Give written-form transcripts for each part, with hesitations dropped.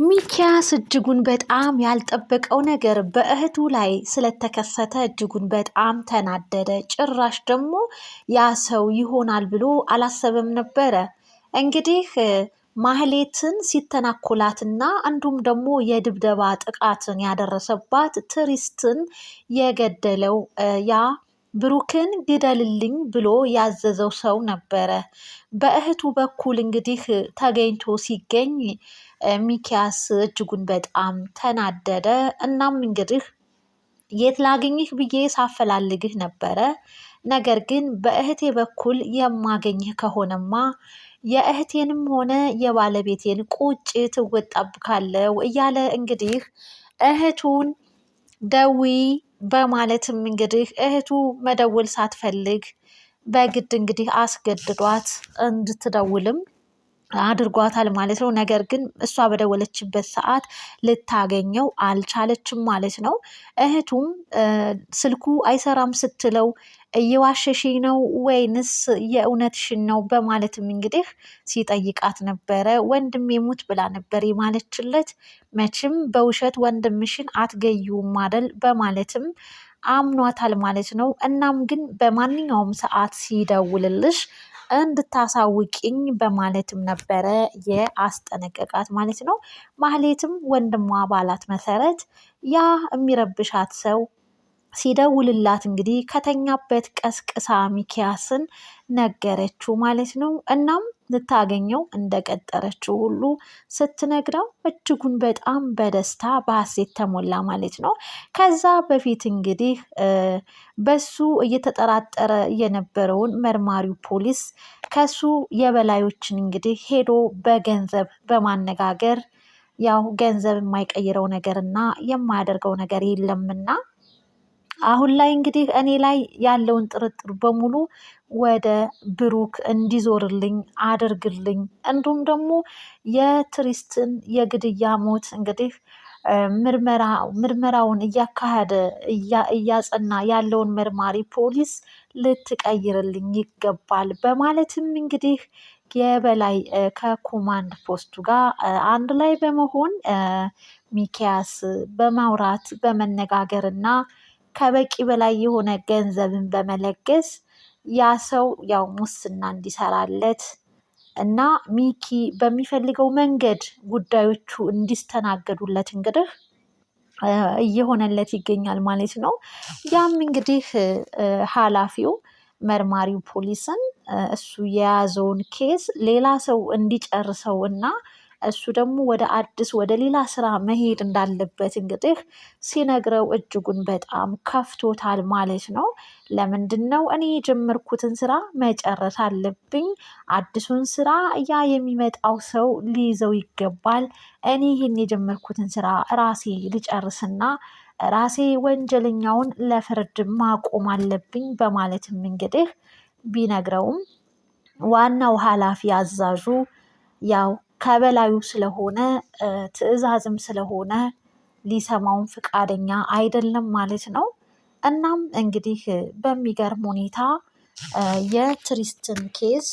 ሚኪያስ እጅጉን በጣም ያልጠበቀው ነገር በእህቱ ላይ ስለተከሰተ እጅጉን በጣም ተናደደ። ጭራሽ ደግሞ ያ ሰው ይሆናል ብሎ አላሰበም ነበረ። እንግዲህ ማህሌትን ሲተናኮላትና እንዲሁም ደግሞ የድብደባ ጥቃትን ያደረሰባት ትሪስትን የገደለው ያ ብሩክን ግደልልኝ ብሎ ያዘዘው ሰው ነበረ። በእህቱ በኩል እንግዲህ ተገኝቶ ሲገኝ ሚኪያስ እጅጉን በጣም ተናደደ። እናም እንግዲህ የት ላገኝህ ብዬ ሳፈላልግህ ነበረ፣ ነገር ግን በእህቴ በኩል የማገኝህ ከሆነማ የእህቴንም ሆነ የባለቤቴን ቁጭት እወጣብካለሁ እያለ እንግዲህ እህቱን ደዊ በማለትም እንግዲህ እህቱ መደወል ሳትፈልግ በግድ እንግዲህ አስገድዷት እንድትደውልም አድርጓታል ማለት ነው። ነገር ግን እሷ በደወለችበት ሰዓት ልታገኘው አልቻለችም ማለት ነው። እህቱም ስልኩ አይሰራም ስትለው እየዋሸሽኝ ነው ወይንስ የእውነትሽን ነው በማለትም እንግዲህ ሲጠይቃት ነበረ። ወንድሜ ሙት ብላ ነበር የማለችለት። መቼም በውሸት ወንድምሽን አትገዩም አደል በማለትም አምኗታል ማለት ነው። እናም ግን በማንኛውም ሰዓት ሲደውልልሽ እንድታሳውቂኝ በማለትም ነበረ የአስጠነቀቃት ማለት ነው። ማህሌትም ወንድሟ ባላት መሰረት ያ የሚረብሻት ሰው ሲደውልላት እንግዲህ ከተኛበት ቀስቅሳ ሚኪያስን ነገረችው ማለት ነው። እናም ልታገኘው እንደቀጠረችው ሁሉ ስትነግረው እጅጉን በጣም በደስታ በሀሴት ተሞላ ማለት ነው። ከዛ በፊት እንግዲህ በሱ እየተጠራጠረ የነበረውን መርማሪው ፖሊስ ከሱ የበላዮችን እንግዲህ ሄዶ በገንዘብ በማነጋገር ያው ገንዘብ የማይቀይረው ነገር እና የማያደርገው ነገር የለምና አሁን ላይ እንግዲህ እኔ ላይ ያለውን ጥርጥር በሙሉ ወደ ብሩክ እንዲዞርልኝ አድርግልኝ፣ እንዲሁም ደግሞ የትሪስትን የግድያ ሞት እንግዲህ ምርመራውን እያካሄደ እያጸና ያለውን መርማሪ ፖሊስ ልትቀይርልኝ ይገባል በማለትም እንግዲህ የበላይ ከኮማንድ ፖስቱ ጋር አንድ ላይ በመሆን ሚኪያስ በማውራት በመነጋገር እና ከበቂ በላይ የሆነ ገንዘብን በመለገስ ያ ሰው ያው ሙስና እንዲሰራለት እና ሚኪ በሚፈልገው መንገድ ጉዳዮቹ እንዲስተናገዱለት እንግዲህ እየሆነለት ይገኛል ማለት ነው። ያም እንግዲህ ኃላፊው መርማሪው ፖሊስን እሱ የያዘውን ኬዝ ሌላ ሰው እንዲጨርሰው እና እሱ ደግሞ ወደ ሌላ ስራ መሄድ እንዳለበት እንግዲህ ሲነግረው እጅጉን በጣም ከፍቶታል ማለት ነው። ለምንድን ነው እኔ የጀመርኩትን ስራ መጨረስ አለብኝ፣ አዲሱን ስራ ያ የሚመጣው ሰው ሊይዘው ይገባል፣ እኔ ይህን የጀመርኩትን ስራ ራሴ ልጨርስና ራሴ ወንጀለኛውን ለፍርድ ማቆም አለብኝ በማለትም እንግዲህ ቢነግረውም ዋናው ኃላፊ አዛዡ ያው ከበላዩ ስለሆነ ትዕዛዝም ስለሆነ ሊሰማውን ፍቃደኛ አይደለም ማለት ነው። እናም እንግዲህ በሚገርም ሁኔታ የትሪስትን ኬዝ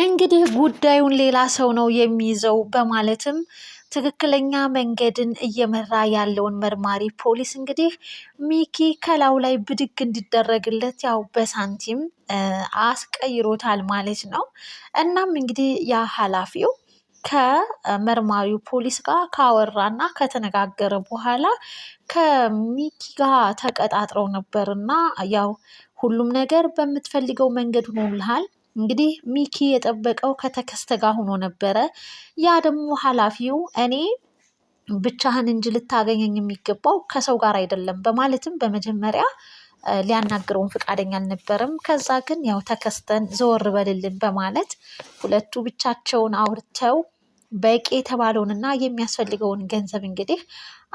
እንግዲህ ጉዳዩን ሌላ ሰው ነው የሚይዘው በማለትም ትክክለኛ መንገድን እየመራ ያለውን መርማሪ ፖሊስ እንግዲህ ሚኪ ከላዩ ላይ ብድግ እንዲደረግለት ያው በሳንቲም አስቀይሮታል ማለት ነው። እናም እንግዲህ ያ ኃላፊው ከመርማሪው ፖሊስ ጋር ካወራና ከተነጋገረ በኋላ ከሚኪ ጋር ተቀጣጥረው ነበርና ያው ሁሉም ነገር በምትፈልገው መንገድ ሆኖልሃል። እንግዲህ ሚኪ የጠበቀው ከተከስተ ጋር ሆኖ ነበረ። ያ ደግሞ ኃላፊው እኔ ብቻህን እንጂ ልታገኘኝ የሚገባው ከሰው ጋር አይደለም በማለትም በመጀመሪያ ሊያናግረውን ፈቃደኛ አልነበረም። ከዛ ግን ያው ተከስተን ዘወር በልልን በማለት ሁለቱ ብቻቸውን አውርተው በቂ የተባለውንና የሚያስፈልገውን ገንዘብ እንግዲህ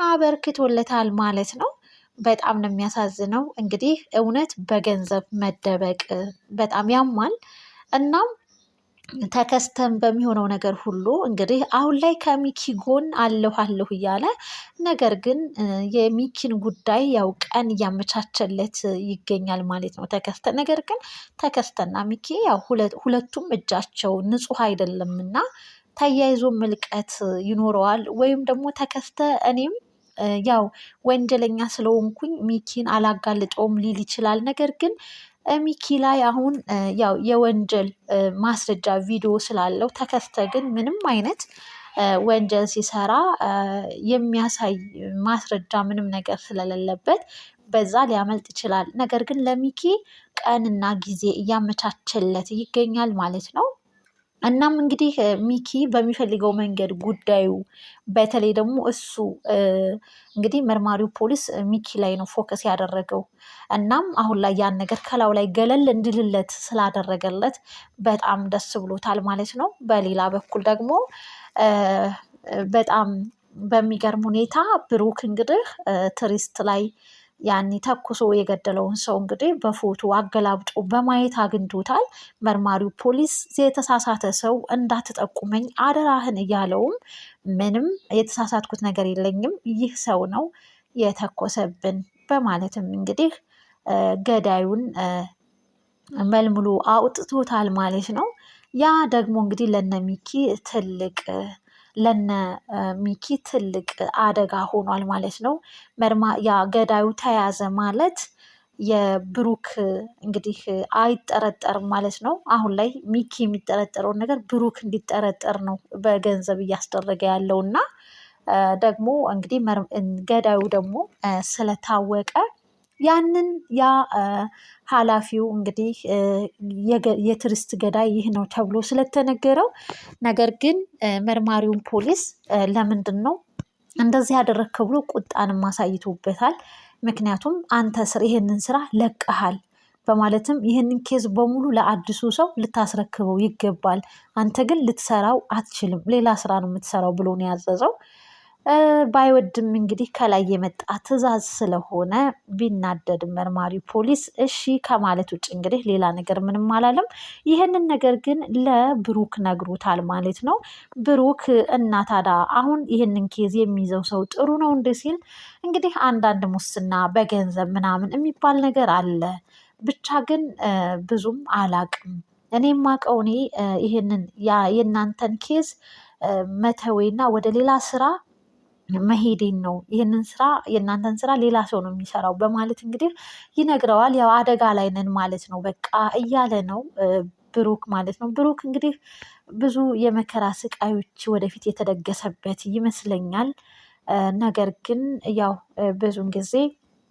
አበርክቶለታል ማለት ነው። በጣም ነው የሚያሳዝነው። እንግዲህ እውነት በገንዘብ መደበቅ በጣም ያማል። እናም ተከስተን በሚሆነው ነገር ሁሉ እንግዲህ አሁን ላይ ከሚኪ ጎን አለሁ እያለ ነገር ግን የሚኪን ጉዳይ ያው ቀን እያመቻቸለት ይገኛል ማለት ነው ተከስተ። ነገር ግን ተከስተና ሚኪ ያው ሁለቱም እጃቸው ንጹህ አይደለምና ተያይዞ ምልቀት ይኖረዋል። ወይም ደግሞ ተከስተ እኔም ያው ወንጀለኛ ስለሆንኩኝ ሚኪን አላጋልጠውም ሊል ይችላል። ነገር ግን ሚኪ ላይ አሁን ያው የወንጀል ማስረጃ ቪዲዮ ስላለው ተከስተ ግን ምንም አይነት ወንጀል ሲሰራ የሚያሳይ ማስረጃ ምንም ነገር ስለሌለበት በዛ ሊያመልጥ ይችላል። ነገር ግን ለሚኪ ቀንና ጊዜ እያመቻቸለት ይገኛል ማለት ነው። እናም እንግዲህ ሚኪ በሚፈልገው መንገድ ጉዳዩ በተለይ ደግሞ እሱ እንግዲህ መርማሪው ፖሊስ ሚኪ ላይ ነው ፎከስ ያደረገው። እናም አሁን ላይ ያን ነገር ከላዩ ላይ ገለል እንድልለት ስላደረገለት በጣም ደስ ብሎታል ማለት ነው። በሌላ በኩል ደግሞ በጣም በሚገርም ሁኔታ ብሩክ እንግዲህ ትሪስት ላይ ያኔ ተኩሶ የገደለውን ሰው እንግዲህ በፎቶ አገላብጦ በማየት አግኝቶታል። መርማሪው ፖሊስ የተሳሳተ ሰው እንዳትጠቁመኝ አደራህን እያለውም ምንም የተሳሳትኩት ነገር የለኝም ይህ ሰው ነው የተኮሰብን በማለትም እንግዲህ ገዳዩን መልምሎ አውጥቶታል ማለት ነው። ያ ደግሞ እንግዲህ ለነ ሚኪ ትልቅ አደጋ ሆኗል ማለት ነው። ያ ገዳዩ ተያዘ ማለት የብሩክ እንግዲህ አይጠረጠርም ማለት ነው። አሁን ላይ ሚኪ የሚጠረጠረውን ነገር ብሩክ እንዲጠረጠር ነው በገንዘብ እያስደረገ ያለው እና ደግሞ እንግዲህ ገዳዩ ደግሞ ስለታወቀ ያንን ኃላፊው እንግዲህ የትሪስት ገዳይ ይህ ነው ተብሎ ስለተነገረው ነገር ግን መርማሪውን ፖሊስ ለምንድን ነው እንደዚህ ያደረግክ ብሎ ቁጣንም አሳይቶበታል። ምክንያቱም አንተ ይሄንን ስራ ለቀሃል በማለትም ይህንን ኬዝ በሙሉ ለአዲሱ ሰው ልታስረክበው ይገባል፣ አንተ ግን ልትሰራው አትችልም፣ ሌላ ስራ ነው የምትሰራው ብሎ ነው ያዘዘው። ባይወድም እንግዲህ ከላይ የመጣ ትዕዛዝ ስለሆነ ቢናደድም መርማሪ ፖሊስ እሺ ከማለት ውጭ እንግዲህ ሌላ ነገር ምንም አላለም። ይህንን ነገር ግን ለብሩክ ነግሮታል ማለት ነው። ብሩክ እና ታዲያ አሁን ይህንን ኬዝ የሚይዘው ሰው ጥሩ ነው እንደ ሲል እንግዲህ አንዳንድ ሙስና በገንዘብ ምናምን የሚባል ነገር አለ። ብቻ ግን ብዙም አላቅም። እኔ የማውቀው ይህንን የእናንተን ኬዝ መተዌና ወደ ሌላ ስራ መሄዴን ነው። ይህንን ስራ የእናንተን ስራ ሌላ ሰው ነው የሚሰራው በማለት እንግዲህ ይነግረዋል። ያው አደጋ ላይ ነን ማለት ነው በቃ እያለ ነው ብሩክ ማለት ነው። ብሩክ እንግዲህ ብዙ የመከራ ስቃዮች ወደፊት የተደገሰበት ይመስለኛል። ነገር ግን ያው ብዙን ጊዜ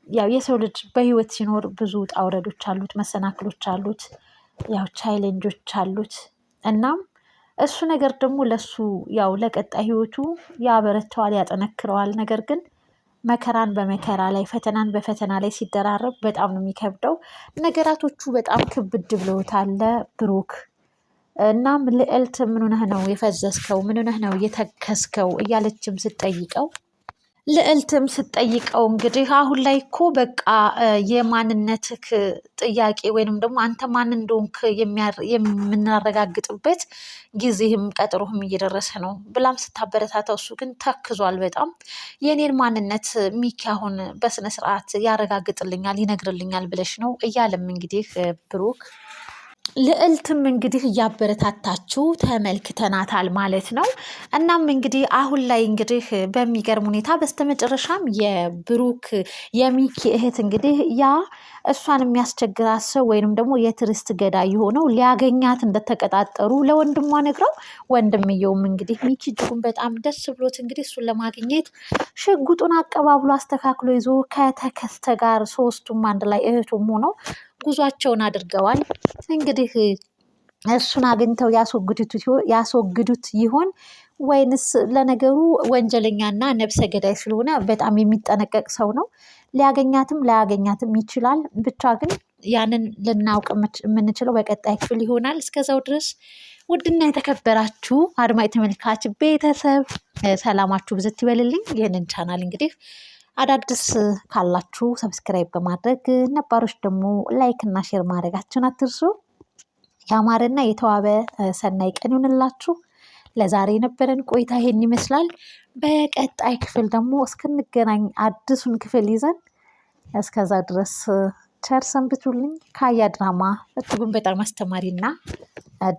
ያው የሰው ልጅ በህይወት ሲኖር ብዙ ውጣ ውረዶች አሉት፣ መሰናክሎች አሉት፣ ያው ቻይሌንጆች አሉት። እናም እሱ ነገር ደግሞ ለሱ ያው ለቀጣይ ህይወቱ ያበረተዋል፣ ያጠነክረዋል። ነገር ግን መከራን በመከራ ላይ ፈተናን በፈተና ላይ ሲደራረብ በጣም ነው የሚከብደው። ነገራቶቹ በጣም ክብድ ብለውታል ብሩክ። እናም ልዕልት ምን ሆነህ ነው የፈዘዝከው? ምን ሆነህ ነው የተከስከው? እያለችም ስትጠይቀው ልዕልትም ስትጠይቀው እንግዲህ አሁን ላይ እኮ በቃ የማንነትክ ጥያቄ ወይንም ደግሞ አንተ ማን እንደሆንክ የምናረጋግጥበት ጊዜህም ቀጠሮህም እየደረሰ ነው ብላም ስታበረታታው እሱ ግን ተክዟል በጣም። የኔን ማንነት ሚኪ አሁን በስነስርዓት ያረጋግጥልኛል ይነግርልኛል ብለሽ ነው እያለም እንግዲህ ብሩክ ልዕልትም እንግዲህ እያበረታታችው ተመልክተናታል ማለት ነው። እናም እንግዲህ አሁን ላይ እንግዲህ በሚገርም ሁኔታ በስተመጨረሻም የብሩክ የሚኪ እህት እንግዲህ ያ እሷን የሚያስቸግራት ሰው ወይንም ደግሞ የትሪስት ገዳይ የሆነው ሊያገኛት እንደተቀጣጠሩ ለወንድሟ ነግረው፣ ወንድምየውም እንግዲህ ሚኪ እጅጉን በጣም ደስ ብሎት እንግዲህ እሱን ለማግኘት ሽጉጡን አቀባብሎ አስተካክሎ ይዞ ከተከስተ ጋር ሶስቱም አንድ ላይ እህቱም ሆነው ጉዟቸውን አድርገዋል። እንግዲህ እሱን አግኝተው ያስወግዱት ይሆን ወይንስ? ለነገሩ ወንጀለኛና ነብሰ ገዳይ ስለሆነ በጣም የሚጠነቀቅ ሰው ነው። ሊያገኛትም ላያገኛትም ይችላል። ብቻ ግን ያንን ልናውቅ የምንችለው በቀጣይ ክፍል ይሆናል። እስከዛው ድረስ ውድና የተከበራችሁ አድማጭ ተመልካች ቤተሰብ ሰላማችሁ ብዝት ይበልልኝ። ይህንን ቻናል እንግዲህ አዳዲስ ካላችሁ ሰብስክራይብ በማድረግ ነባሮች ደግሞ ላይክ እና ሼር ማድረጋችሁን አትርሱ። ያማረና የተዋበ ሰናይ ቀን ይሁንላችሁ። ለዛሬ የነበረን ቆይታ ይሄን ይመስላል። በቀጣይ ክፍል ደግሞ እስክንገናኝ አዲሱን ክፍል ይዘን እስከዛ ድረስ ቸር ሰንብቱልኝ። ካያ ድራማ እጅጉን በጣም አስተማሪና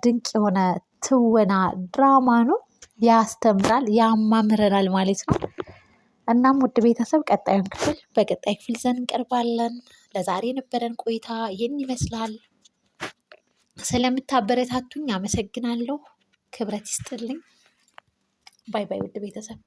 ድንቅ የሆነ ትወና ድራማ ነው። ያስተምራል፣ ያማምረናል ማለት ነው። እናም ውድ ቤተሰብ ቀጣዩን ክፍል በቀጣይ ክፍል ይዘን እንቀርባለን። ለዛሬ የነበረን ቆይታ ይህን ይመስላል። ስለምታበረታቱኝ አመሰግናለሁ። ክብረት ይስጥልኝ። ባይ ባይ ውድ ቤተሰብ።